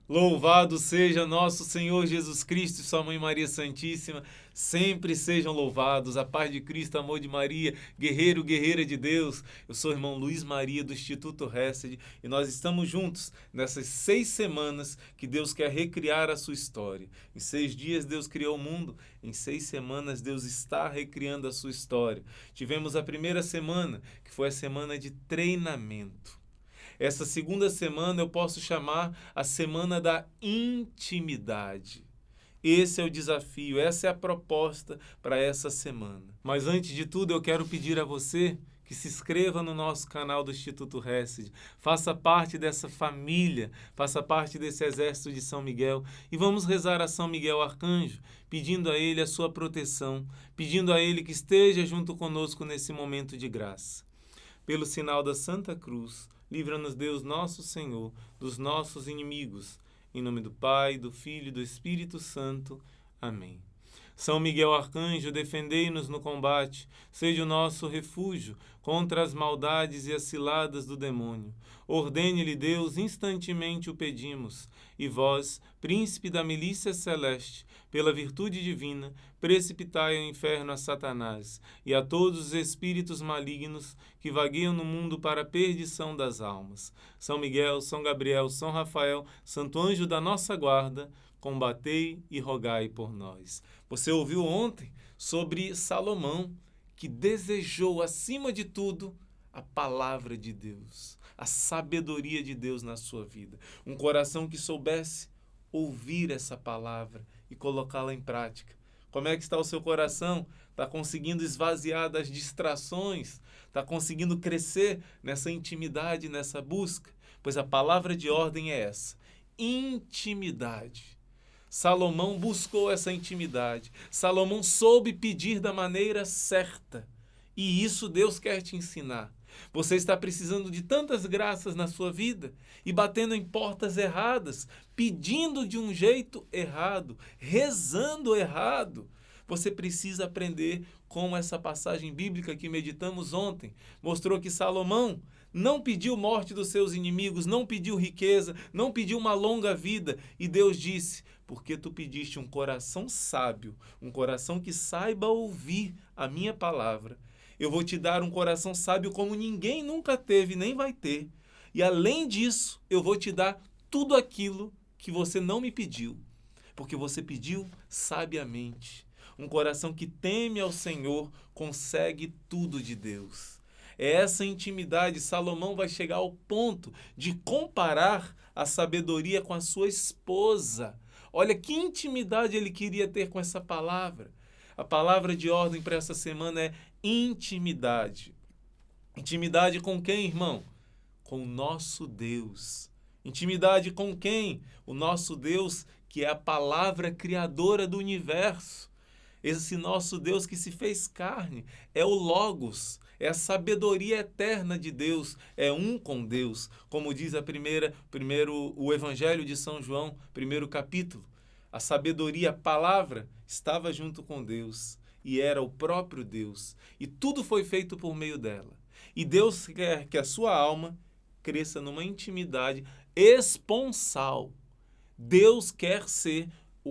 Louvado seja nosso Senhor Jesus Cristo e sua Mãe Maria Santíssima. Sempre sejam louvados. A paz de Cristo, amor de Maria, guerreiro, guerreira de Deus. Eu sou o irmão Luiz Maria do Instituto Hesed e nós estamos juntos nessas 6 semanas que Deus quer recriar a sua história. Em 6 dias Deus criou o mundo, em 6 semanas Deus está recriando a sua história. Tivemos a primeira semana, que foi a semana de treinamento. Essa segunda semana eu posso chamar a semana da intimidade. Esse é o desafio, essa é a proposta para essa semana. Mas antes de tudo eu quero pedir a você que se inscreva no nosso canal do Instituto Hesed, faça parte dessa família, faça parte desse exército de São Miguel e vamos rezar a São Miguel Arcanjo, pedindo a ele a sua proteção, pedindo a ele que esteja junto conosco nesse momento de graça. Pelo sinal da Santa Cruz, livra-nos Deus nosso Senhor dos nossos inimigos. Em nome do Pai, do Filho e do Espírito Santo. Amém. São Miguel Arcanjo, defendei-nos no combate, seja o nosso refúgio contra as maldades e as ciladas do demônio. Ordene-lhe Deus, instantemente o pedimos, e vós, príncipe da milícia celeste, pela virtude divina, precipitai ao inferno a Satanás e a todos os espíritos malignos que vagueiam no mundo para a perdição das almas. São Miguel, São Gabriel, São Rafael, Santo Anjo da nossa guarda, combatei e rogai por nós. Você ouviu ontem sobre Salomão, que desejou, acima de tudo, a palavra de Deus, a sabedoria de Deus na sua vida. Um coração que soubesse ouvir essa palavra e colocá-la em prática. Como é que está o seu coração? Está conseguindo esvaziar das distrações? Está conseguindo crescer nessa intimidade, nessa busca? Pois a palavra de ordem é essa: intimidade. Salomão buscou essa intimidade. Salomão soube pedir da maneira certa. E isso Deus quer te ensinar. Você está precisando de tantas graças na sua vida e batendo em portas erradas, pedindo de um jeito errado, rezando errado. Você precisa aprender com essa passagem bíblica que meditamos ontem. Mostrou que Salomão não pediu morte dos seus inimigos, não pediu riqueza, não pediu uma longa vida. E Deus disse: porque tu pediste um coração sábio, um coração que saiba ouvir a minha palavra, eu vou te dar um coração sábio como ninguém nunca teve nem vai ter. E além disso, eu vou te dar tudo aquilo que você não me pediu, porque você pediu sabiamente. Um coração que teme ao Senhor consegue tudo de Deus. É essa intimidade. Salomão vai chegar ao ponto de comparar a sabedoria com a sua esposa. Olha que intimidade ele queria ter com essa palavra. A palavra de ordem para essa semana é intimidade. Intimidade com quem, irmão? Com o nosso Deus. Intimidade com quem? O nosso Deus, que é a palavra criadora do universo. Esse nosso Deus que se fez carne é o Logos, é a sabedoria eterna de Deus, é um com Deus, como diz o Evangelho de São João, primeiro capítulo. A sabedoria, a palavra, estava junto com Deus e era o próprio Deus. E tudo foi feito por meio dela. E Deus quer que a sua alma cresça numa intimidade esponsal. Deus quer ser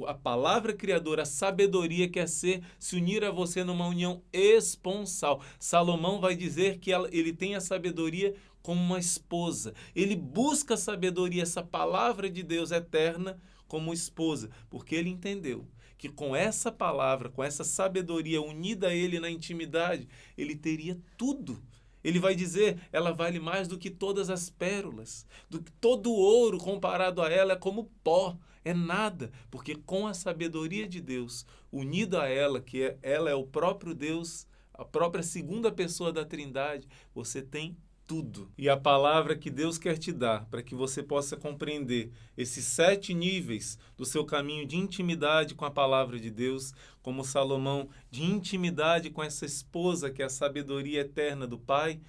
a palavra criadora, a sabedoria quer se unir a você numa união esponsal. Salomão vai dizer que ele tem a sabedoria como uma esposa. Ele busca a sabedoria, essa palavra de Deus eterna, como esposa, porque ele entendeu que com essa palavra, com essa sabedoria unida a ele na intimidade, ele teria tudo. Ele vai dizer, ela vale mais do que todas as pérolas, do que todo o ouro comparado a ela é como pó, é nada, porque com a sabedoria de Deus, unida a ela, ela é o próprio Deus, a própria segunda pessoa da Trindade, você tem tudo. E a palavra que Deus quer te dar, para que você possa compreender esses 7 níveis do seu caminho de intimidade com a palavra de Deus, como Salomão, de intimidade com essa esposa que é a sabedoria eterna do Pai,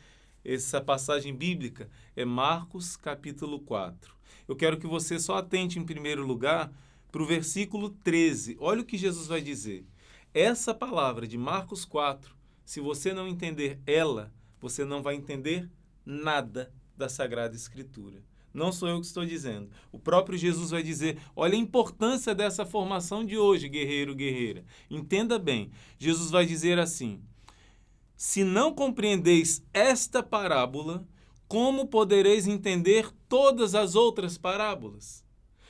essa passagem bíblica é Marcos capítulo 4. Eu quero que você só atente em primeiro lugar para o versículo 13. Olha o que Jesus vai dizer. Essa palavra de Marcos 4, se você não entender ela, você não vai entender nada da Sagrada Escritura. Não sou eu que estou dizendo. O próprio Jesus vai dizer, olha a importância dessa formação de hoje, guerreiro, guerreira. Entenda bem, Jesus vai dizer assim, se não compreendeis esta parábola, como podereis entender todas as outras parábolas?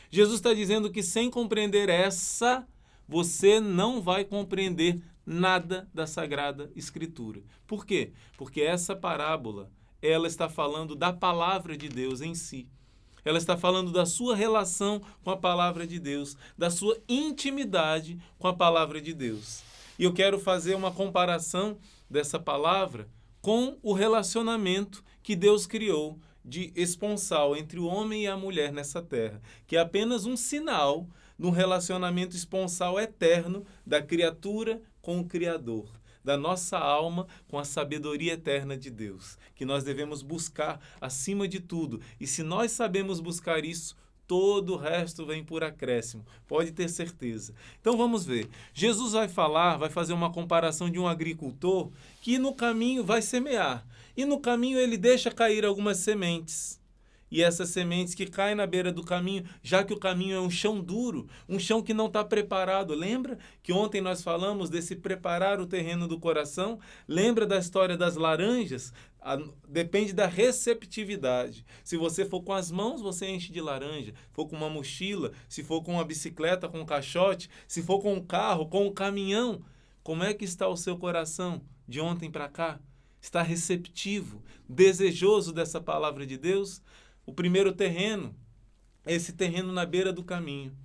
Jesus está dizendo que sem compreender essa, você não vai compreender nada da Sagrada Escritura. Por quê? Porque essa parábola, ela está falando da palavra de Deus em si. Ela está falando da sua relação com a palavra de Deus, da sua intimidade com a palavra de Deus. E eu quero fazer uma comparação dessa palavra com o relacionamento que Deus criou de esponsal entre o homem e a mulher nessa terra, que é apenas um sinal de um relacionamento esponsal eterno da criatura com o Criador, da nossa alma com a sabedoria eterna de Deus, que nós devemos buscar acima de tudo. E se nós sabemos buscar isso, todo o resto vem por acréscimo, pode ter certeza. Então vamos ver. Jesus vai fazer uma comparação de um agricultor que no caminho vai semear. E no caminho ele deixa cair algumas sementes. E essas sementes que caem na beira do caminho, já que o caminho é um chão duro, um chão que não está preparado. Lembra que ontem nós falamos desse preparar o terreno do coração? Lembra da história das laranjas? Depende da receptividade. Se você for com as mãos, você enche de laranja. Se for com uma mochila, se for com uma bicicleta, com um caixote, se for com um carro, com um caminhão, como é que está o seu coração de ontem para cá? Está receptivo, desejoso dessa palavra de Deus? O primeiro terreno, esse terreno na beira do caminho.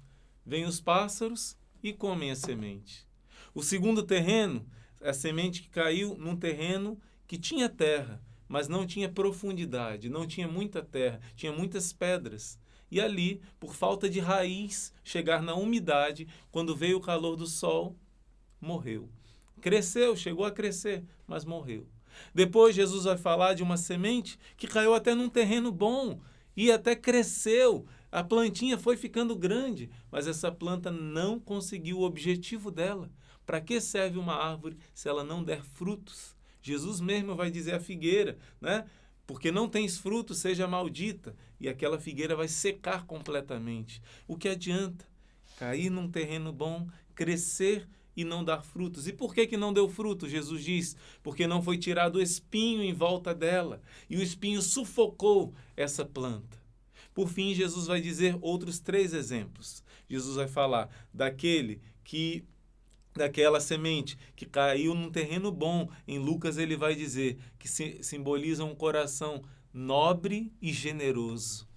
Vêm os pássaros e comem a semente. O segundo terreno, a semente que caiu num terreno que tinha terra, mas não tinha profundidade, não tinha muita terra, tinha muitas pedras. E ali, por falta de raiz, chegar na umidade, quando veio o calor do sol, morreu. Cresceu, chegou a crescer, mas morreu. Depois Jesus vai falar de uma semente que caiu até num terreno bom e até cresceu. A plantinha foi ficando grande, mas essa planta não conseguiu o objetivo dela. Para que serve uma árvore se ela não der frutos? Jesus mesmo vai dizer à figueira, né? Porque não tens frutos, seja maldita. E aquela figueira vai secar completamente. O que adianta? Cair num terreno bom, crescer e não dar frutos. E por que não deu fruto? Jesus diz, porque não foi tirado o espinho em volta dela, e o espinho sufocou essa planta. Por fim, Jesus vai dizer outros 3 exemplos. Jesus vai falar daquela semente que caiu num terreno bom. Em Lucas ele vai dizer que simboliza um coração nobre e generoso.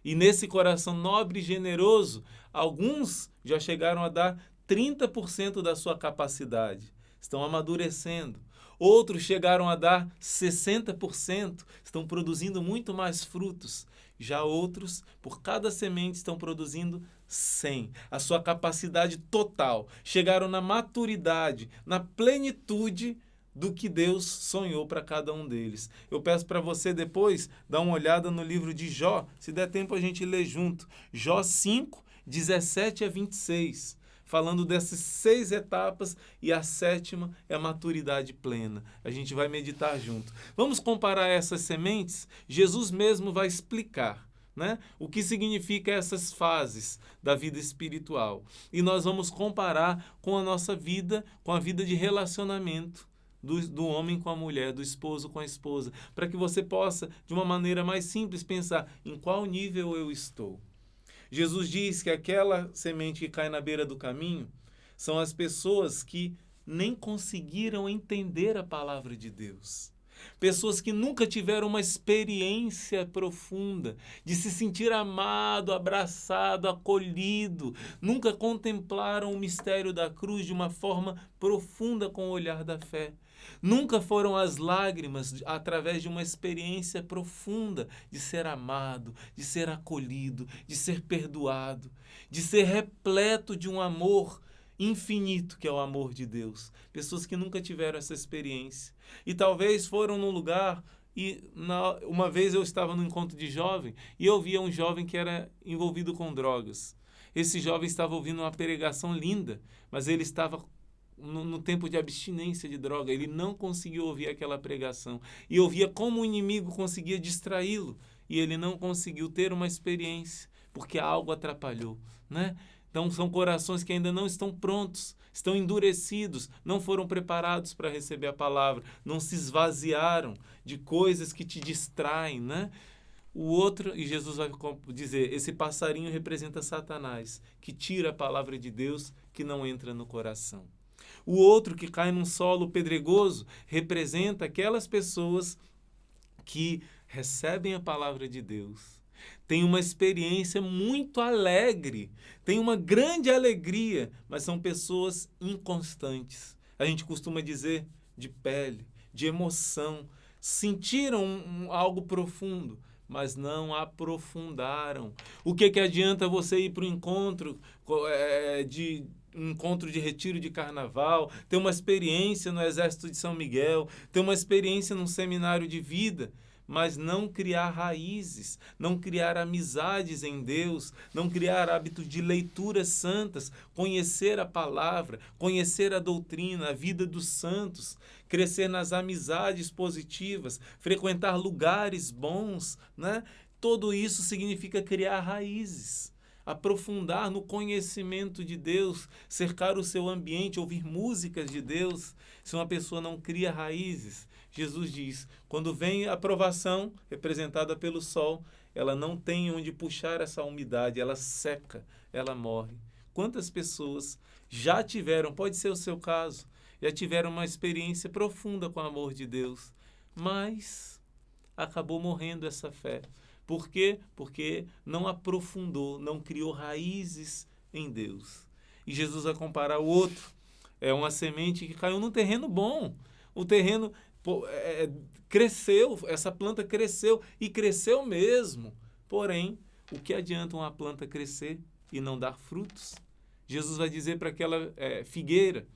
E nesse coração nobre e generoso, alguns já chegaram a dar 30% da sua capacidade, estão amadurecendo. Outros chegaram a dar 60%, estão produzindo muito mais frutos. Já outros, por cada semente, estão produzindo 100. A sua capacidade total. Chegaram na maturidade, na plenitude do que Deus sonhou para cada um deles. Eu peço para você depois dar uma olhada no livro de Jó, se der tempo a gente lê junto. Jó 5, 17 a 26. Falando dessas 6 etapas, e a 7ª é a maturidade plena. A gente vai meditar junto. Vamos comparar essas sementes? Jesus mesmo vai explicar, né, o que significa essas fases da vida espiritual. E nós vamos comparar com a nossa vida, com a vida de relacionamento do homem com a mulher, do esposo com a esposa, para que você possa, de uma maneira mais simples, pensar em qual nível eu estou. Jesus diz que aquela semente que cai na beira do caminho são as pessoas que nem conseguiram entender a palavra de Deus. Pessoas que nunca tiveram uma experiência profunda de se sentir amado, abraçado, acolhido. Nunca contemplaram o mistério da cruz de uma forma profunda com o olhar da fé. Nunca foram as lágrimas através de uma experiência profunda de ser amado, de ser acolhido, de ser perdoado, de ser repleto de um amor infinito que é o amor de Deus. Pessoas que nunca tiveram essa experiência. E talvez foram num lugar uma vez eu estava num encontro de jovem e eu via um jovem que era envolvido com drogas. Esse jovem estava ouvindo uma pregação linda, mas ele estava no tempo de abstinência de droga, ele não conseguiu ouvir aquela pregação. E eu via como o inimigo conseguia distraí-lo. e ele não conseguiu ter uma experiência, porque algo atrapalhou, né? Então são corações que ainda não estão prontos, estão endurecidos, não foram preparados para receber a palavra, não se esvaziaram de coisas que te distraem, né? O outro, e Jesus vai dizer, esse passarinho representa Satanás, que tira a palavra de Deus, que não entra no coração. O outro, que cai num solo pedregoso, representa aquelas pessoas que recebem a palavra de Deus, têm uma experiência muito alegre, têm uma grande alegria, mas são pessoas inconstantes. A gente costuma dizer de pele, de emoção, sentiram algo profundo, mas não aprofundaram. O que adianta você ir para um encontro de retiro de carnaval, ter uma experiência no Exército de São Miguel, ter uma experiência num seminário de vida, mas não criar raízes, não criar amizades em Deus, não criar hábitos de leituras santas, conhecer a palavra, conhecer a doutrina, a vida dos santos, crescer nas amizades positivas, frequentar lugares bons, né? Tudo isso significa criar raízes, aprofundar no conhecimento de Deus, cercar o seu ambiente, ouvir músicas de Deus. Se uma pessoa não cria raízes, Jesus diz, quando vem a provação, representada pelo sol, ela não tem onde puxar essa umidade, ela seca, ela morre. Quantas pessoas já tiveram, pode ser o seu caso, já tiveram uma experiência profunda com o amor de Deus, mas acabou morrendo essa fé. Por quê? Porque não aprofundou, não criou raízes em Deus. E Jesus vai comparar o outro. É uma semente que caiu num terreno bom. O terreno cresceu, essa planta cresceu e cresceu mesmo. Porém, o que adianta uma planta crescer e não dar frutos? Jesus vai dizer para aquela figueira,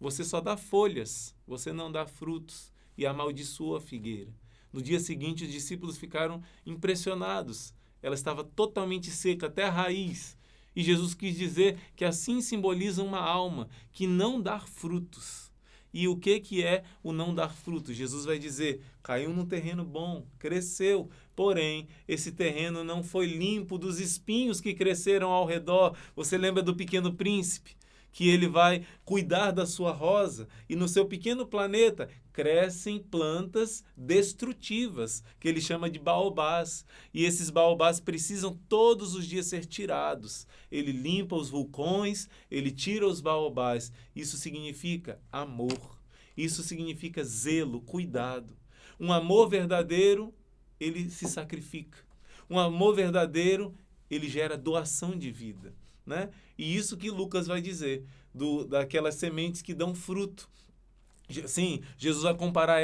você só dá folhas, você não dá frutos, e amaldiçoa a figueira. No dia seguinte, os discípulos ficaram impressionados. Ela estava totalmente seca, até a raiz. E Jesus quis dizer que assim simboliza uma alma que não dá frutos. E o que é o não dar frutos? Jesus vai dizer, caiu num terreno bom, cresceu, porém, esse terreno não foi limpo dos espinhos que cresceram ao redor. Você lembra do Pequeno Príncipe? Que ele vai cuidar da sua rosa e no seu pequeno planeta crescem plantas destrutivas, que ele chama de baobás. E esses baobás precisam todos os dias ser tirados. Ele limpa os vulcões, ele tira os baobás. Isso significa amor. Isso significa zelo, cuidado. Um amor verdadeiro, ele se sacrifica. Um amor verdadeiro, ele gera doação de vida, né? E isso que Lucas vai dizer, daquelas sementes que dão fruto. Sim, Jesus vai comparar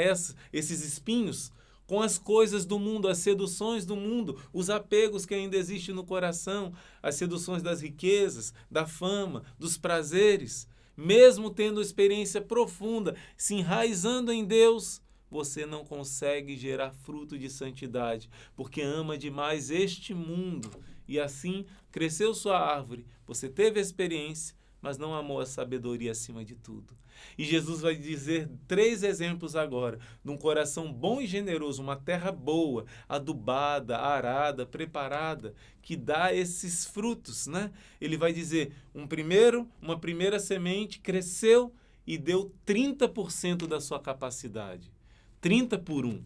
esses espinhos com as coisas do mundo, as seduções do mundo, os apegos que ainda existem no coração, as seduções das riquezas, da fama, dos prazeres. Mesmo tendo experiência profunda, se enraizando em Deus, você não consegue gerar fruto de santidade, porque ama demais este mundo. E assim cresceu sua árvore, você teve a experiência, mas não amou a sabedoria acima de tudo. E Jesus vai dizer 3 exemplos agora, de um coração bom e generoso, uma terra boa, adubada, arada, preparada, que dá esses frutos, né? Ele vai dizer, uma primeira semente cresceu e deu 30% da sua capacidade. 30 por 1.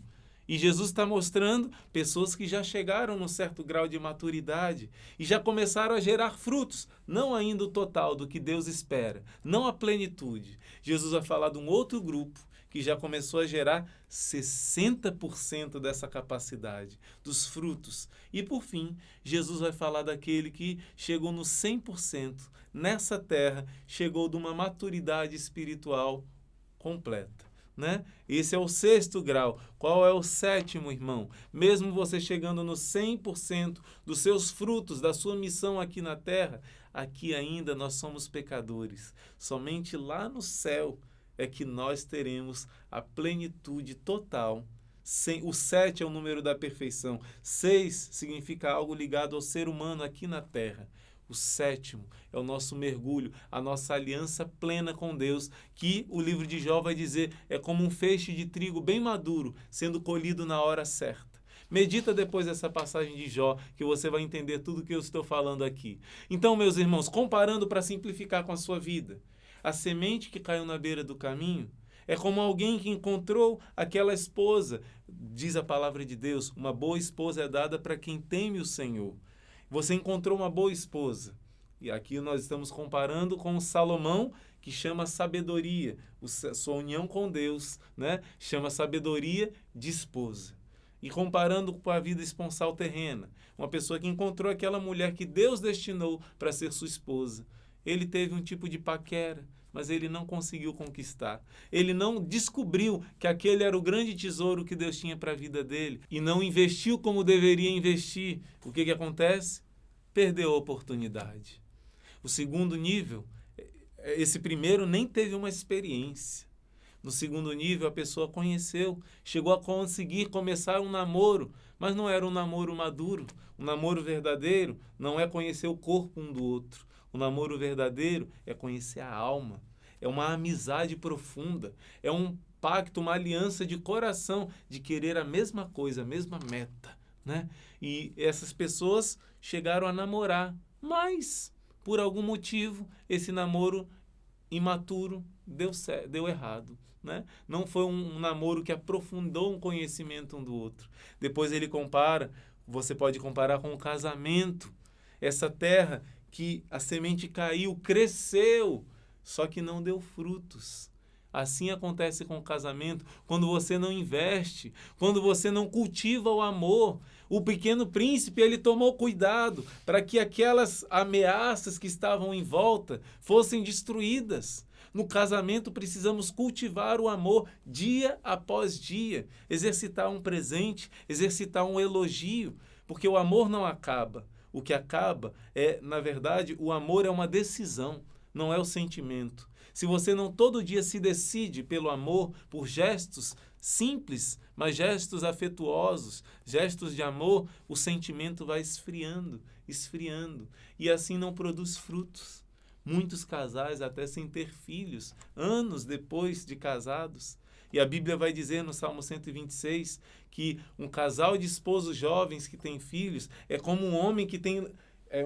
E Jesus está mostrando pessoas que já chegaram num certo grau de maturidade e já começaram a gerar frutos, não ainda o total do que Deus espera, não a plenitude. Jesus vai falar de um outro grupo que já começou a gerar 60% dessa capacidade, dos frutos. E por fim, Jesus vai falar daquele que chegou no 100%, nessa terra, chegou de uma maturidade espiritual completa. Né? Esse é o 6º grau. Qual é o 7º, irmão? Mesmo você chegando no 100% dos seus frutos, da sua missão aqui na terra, aqui ainda nós somos pecadores. Somente lá no céu é que nós teremos a plenitude total. O 7 é o número da perfeição. 6 significa algo ligado ao ser humano aqui na terra. O 7º é o nosso mergulho, a nossa aliança plena com Deus, que o livro de Jó vai dizer é como um feixe de trigo bem maduro, sendo colhido na hora certa. Medita depois dessa passagem de Jó, que você vai entender tudo que eu estou falando aqui. Então, meus irmãos, comparando para simplificar com a sua vida, a semente que caiu na beira do caminho é como alguém que encontrou aquela esposa. Diz a palavra de Deus, uma boa esposa é dada para quem teme o Senhor. Você encontrou uma boa esposa. E aqui nós estamos comparando com o Salomão, que chama sabedoria. Sua união com Deus, né? Chama sabedoria de esposa. E comparando com a vida esponsal terrena, uma pessoa que encontrou aquela mulher que Deus destinou para ser sua esposa. Ele teve um tipo de paquera, mas ele não conseguiu conquistar. Ele não descobriu que aquele era o grande tesouro que Deus tinha para a vida dele e não investiu como deveria investir. O que acontece? Perdeu a oportunidade. O segundo nível, esse primeiro nem teve uma experiência. No segundo nível, a pessoa conheceu, chegou a conseguir começar um namoro, mas não era um namoro maduro. Um namoro verdadeiro não é conhecer o corpo um do outro. O namoro verdadeiro é conhecer a alma. É uma amizade profunda. É um pacto, uma aliança de coração, de querer a mesma coisa, a mesma meta, né? E essas pessoas chegaram a namorar, mas, por algum motivo, esse namoro imaturo deu errado, né? Não foi um namoro que aprofundou um conhecimento um do outro. Depois ele compara, você pode comparar com o casamento. Essa terra que a semente caiu, cresceu, só que não deu frutos. Assim acontece com o casamento, quando você não investe, quando você não cultiva o amor. O Pequeno Príncipe, ele tomou cuidado para que aquelas ameaças que estavam em volta fossem destruídas. No casamento precisamos cultivar o amor dia após dia, exercitar um presente, exercitar um elogio, porque o amor não acaba. O que acaba é, na verdade, o amor é uma decisão, não é o sentimento. Se você não todo dia se decide pelo amor, por gestos simples, mas gestos afetuosos, gestos de amor, o sentimento vai esfriando, esfriando, e assim não produz frutos. Muitos casais até sem ter filhos, anos depois de casados. E a Bíblia vai dizer no Salmo 126 que um casal de esposos jovens que tem filhos é como um homem que tem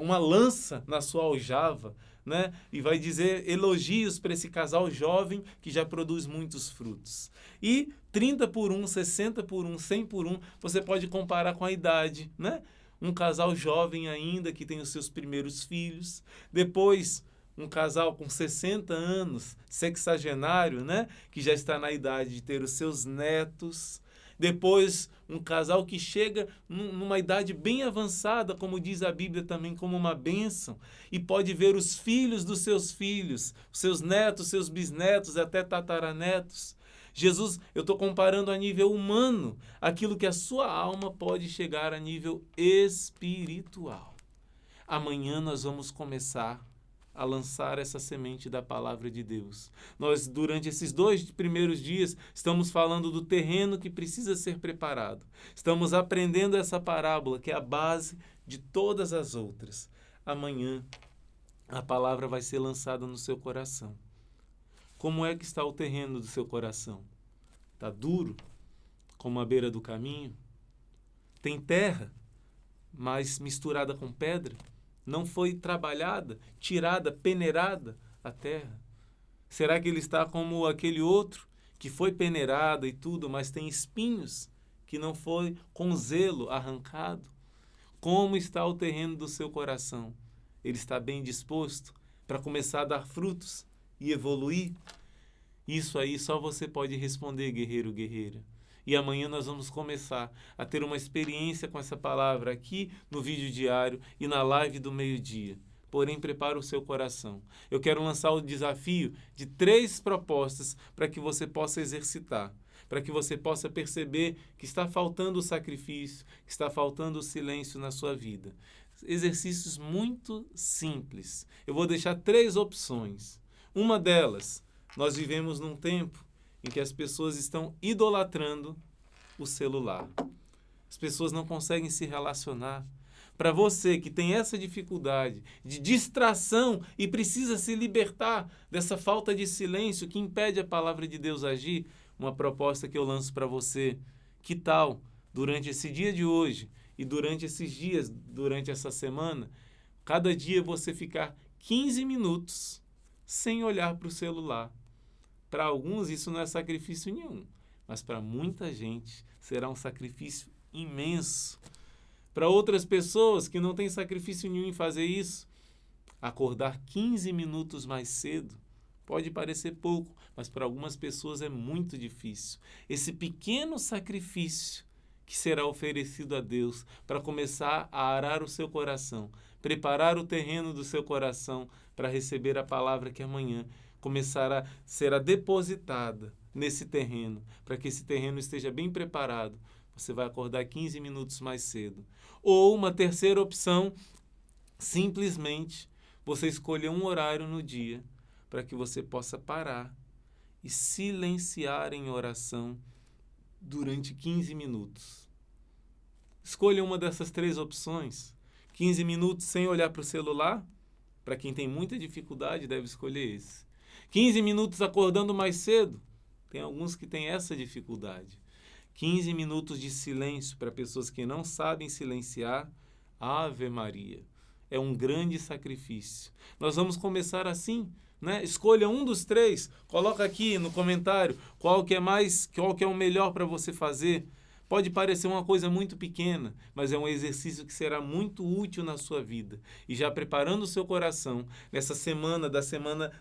uma lança na sua aljava, né? E vai dizer elogios para esse casal jovem que já produz muitos frutos. E 30 por 1, 60 por 1, 100 por 1, você pode comparar com a idade, né? Um casal jovem ainda que tem os seus primeiros filhos, depois um casal com 60 anos, sexagenário, né? Que já está na idade de ter os seus netos. Depois, um casal que chega numa idade bem avançada, como diz a Bíblia também, como uma bênção, e pode ver os filhos dos seus filhos, os seus netos, seus bisnetos, até tataranetos. Jesus, eu estou comparando a nível humano aquilo que a sua alma pode chegar a nível espiritual. Amanhã nós vamos começar a lançar essa semente da palavra de Deus. Nós, durante esses 2 primeiros dias, estamos falando do terreno que precisa ser preparado. Estamos aprendendo essa parábola, que é a base de todas as outras. Amanhã, a palavra vai ser lançada no seu coração. Como é que está o terreno do seu coração? Está duro, como a beira do caminho? Tem terra, mas misturada com pedra? Não foi trabalhada, tirada, peneirada a terra? Será que ele está como aquele outro que foi peneirada e tudo, mas tem espinhos, que não foi com zelo arrancado? Como está o terreno do seu coração? Ele está bem disposto para começar a dar frutos e evoluir? Isso aí só você pode responder, guerreiro, guerreira. E amanhã nós vamos começar a ter uma experiência com essa palavra aqui no vídeo diário e na live do meio-dia. Porém, prepara o seu coração. Eu quero lançar o desafio de 3 propostas para que você possa exercitar, para que você possa perceber que está faltando o sacrifício, que está faltando o silêncio na sua vida. Exercícios muito simples. Eu vou deixar 3 opções. Uma delas, nós vivemos num tempo em que as pessoas estão idolatrando o celular. As pessoas não conseguem se relacionar. Para você que tem essa dificuldade de distração e precisa se libertar dessa falta de silêncio que impede a palavra de Deus agir, uma proposta que eu lanço para você. Que tal durante esse dia de hoje e durante esses dias, durante essa semana, cada dia você ficar 15 minutos sem olhar para o celular. Para alguns isso não é sacrifício nenhum, mas para muita gente será um sacrifício imenso. Para outras pessoas que não têm sacrifício nenhum em fazer isso, acordar 15 minutos mais cedo pode parecer pouco, mas para algumas pessoas é muito difícil. Esse pequeno sacrifício que será oferecido a Deus para começar a arar o seu coração, preparar o terreno do seu coração para receber a palavra que amanhã será depositada nesse terreno, para que esse terreno esteja bem preparado. Você vai acordar 15 minutos mais cedo. Ou uma terceira opção, simplesmente você escolher um horário no dia para que você possa parar e silenciar em oração durante 15 minutos. Escolha uma dessas três opções. 15 minutos sem olhar para o celular. Para quem tem muita dificuldade, deve escolher esse. 15 minutos acordando mais cedo. Tem alguns que têm essa dificuldade. 15 minutos de silêncio para pessoas que não sabem silenciar. Ave Maria. É um grande sacrifício. Nós vamos começar assim, né? Escolha um dos três. Coloca aqui no comentário qual que é o melhor para você fazer. Pode parecer uma coisa muito pequena, mas é um exercício que será muito útil na sua vida. E já preparando o seu coração nessa semana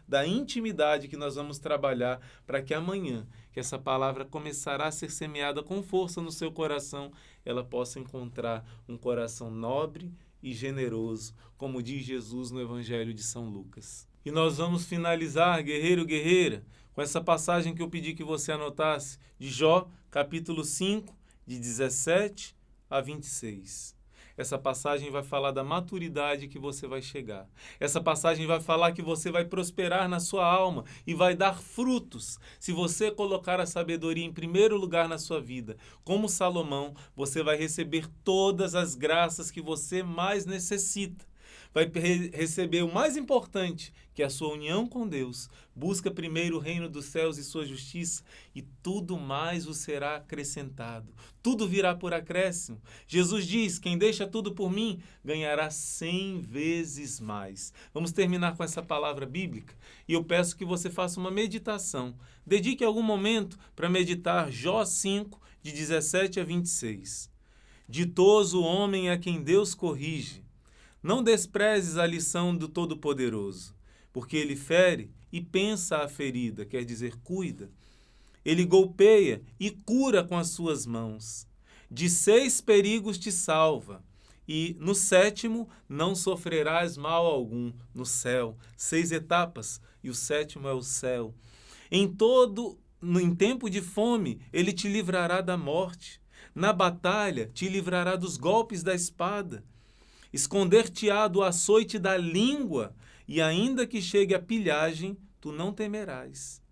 da intimidade que nós vamos trabalhar para que amanhã, que essa palavra começará a ser semeada com força no seu coração, ela possa encontrar um coração nobre e generoso, como diz Jesus no Evangelho de São Lucas. E nós vamos finalizar, guerreiro, guerreira, com essa passagem que eu pedi que você anotasse, de Jó, capítulo 5, de 17 a 26. Essa passagem vai falar da maturidade que você vai chegar. Essa passagem vai falar que você vai prosperar na sua alma e vai dar frutos. Se você colocar a sabedoria em primeiro lugar na sua vida, como Salomão, você vai receber todas as graças que você mais necessita. Vai receber o mais importante, que é a sua união com Deus. Busca primeiro o reino dos céus e sua justiça, e tudo mais vos será acrescentado. Tudo virá por acréscimo. Jesus diz, quem deixa tudo por mim, ganhará 100 vezes mais. Vamos terminar com essa palavra bíblica, e eu peço que você faça uma meditação. Dedique algum momento para meditar Jó 5, de 17 a 26. Ditoso o homem a quem Deus corrige. Não desprezes a lição do Todo-Poderoso, porque ele fere e pensa a ferida, quer dizer, cuida. Ele golpeia e cura com as suas mãos. De 6 perigos te salva, e no 7º não sofrerás mal algum, no céu. 6 etapas, e o 7º é o céu. Em tempo de fome, ele te livrará da morte. Na batalha, te livrará dos golpes da espada. Esconder-te-á do açoite da língua, e ainda que chegue a pilhagem, tu não temerás.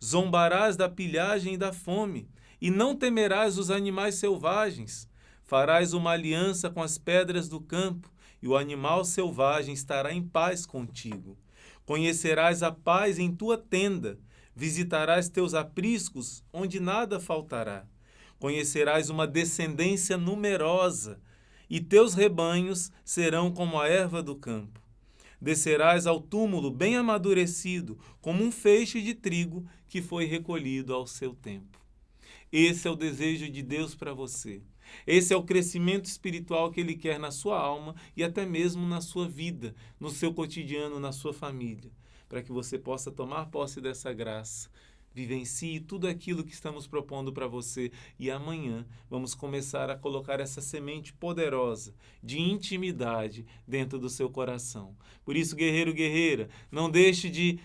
Zombarás da pilhagem e da fome, e não temerás os animais selvagens. Farás uma aliança com as pedras do campo, e o animal selvagem estará em paz contigo. Conhecerás a paz em tua tenda, visitarás teus apriscos, onde nada faltará. Conhecerás uma descendência numerosa, e teus rebanhos serão como a erva do campo. Descerás ao túmulo bem amadurecido, como um feixe de trigo que foi recolhido ao seu tempo. Esse é o desejo de Deus para você. Esse é o crescimento espiritual que Ele quer na sua alma e até mesmo na sua vida, no seu cotidiano, na sua família, para que você possa tomar posse dessa graça. Vivencie tudo aquilo que estamos propondo para você, e amanhã vamos começar a colocar essa semente poderosa de intimidade dentro do seu coração. Por isso, guerreiro, guerreira, não deixe de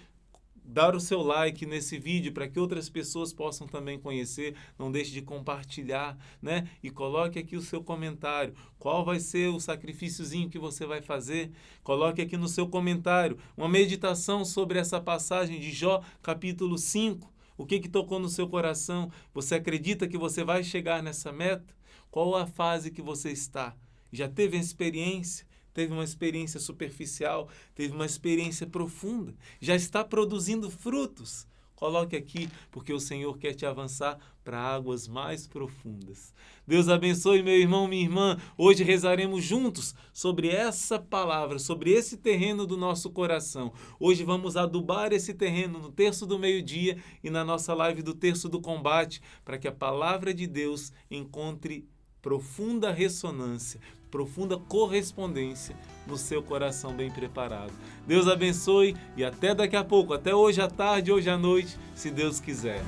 dar o seu like nesse vídeo para que outras pessoas possam também conhecer. Não deixe de compartilhar, né? E coloque aqui o seu comentário. Qual vai ser o sacrifíciozinho que você vai fazer? Coloque aqui no seu comentário uma meditação sobre essa passagem de Jó, capítulo 5. O que tocou no seu coração? Você acredita que você vai chegar nessa meta? Qual a fase que você está? Já teve a experiência? Teve uma experiência superficial? Teve uma experiência profunda? Já está produzindo frutos? coloque aqui, porque o Senhor quer te avançar para águas mais profundas. Deus abençoe, meu irmão, minha irmã. Hoje rezaremos juntos sobre essa palavra, sobre esse terreno do nosso coração. Hoje vamos adubar esse terreno no terço do meio-dia e na nossa live do terço do combate, para que a palavra de Deus encontre profunda ressonância, profunda correspondência no seu coração bem preparado. Deus abençoe e até daqui a pouco, até hoje à tarde, hoje à noite, se Deus quiser.